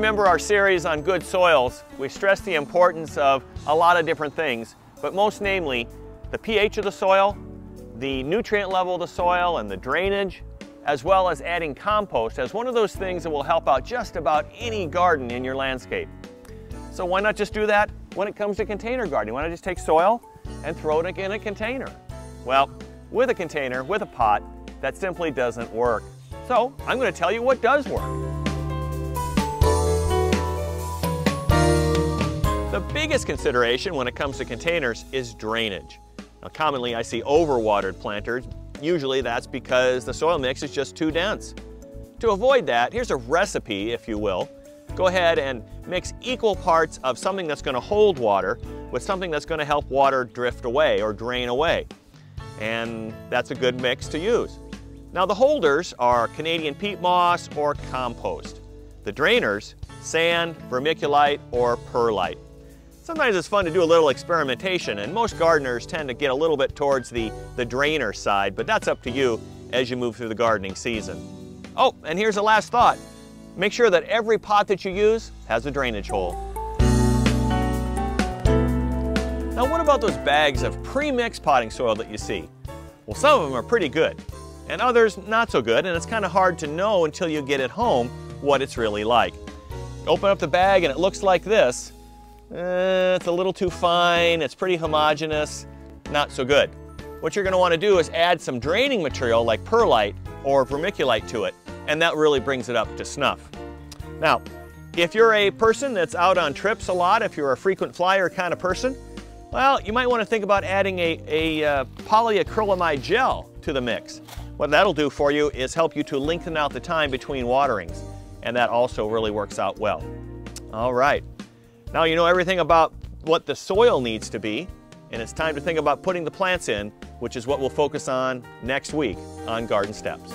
remember our series on good soils, we stressed the importance of a lot of different things, but most namely the pH of the soil, the nutrient level of the soil and the drainage, as well as adding compost as one of those things that will help out just about any garden in your landscape. So why not just do that when it comes to container gardening? Why not just take soil and throw it in a container? Well, with a container, with a pot, that simply doesn't work. So I'm going to tell you what does work. The biggest consideration when it comes to containers is drainage. Now, commonly I see overwatered planters. Usually that's because the soil mix is just too dense. To avoid that, here's a recipe, if you will. Go ahead and mix equal parts of something that's going to hold water with something that's going to help water drift away or drain away. And that's a good mix to use. Now the holders are Canadian peat moss or compost. The drainers, sand, vermiculite, or perlite. Sometimes it's fun to do a little experimentation, and most gardeners tend to get a little bit towards the drainer side, but that's up to you as you move through the gardening season. Oh, and here's the last thought. Make sure that every pot that you use has a drainage hole. Now what about those bags of pre-mixed potting soil that you see? Well, some of them are pretty good, and others not so good, and it's kind of hard to know until you get it home what it's really like. Open up the bag and it looks like this. It's a little too fine, it's pretty homogeneous, not so good. What you're going to want to do is add some draining material like perlite or vermiculite to it, and that really brings it up to snuff. Now, if you're a person that's out on trips a lot, if you're a frequent flyer kind of person, well, you might want to think about adding a polyacrylamide gel to the mix. What that'll do for you is help you to lengthen out the time between waterings, and that also really works out well. All right. Now you know everything about what the soil needs to be, and it's time to think about putting the plants in, which is what we'll focus on next week on Garden Steps.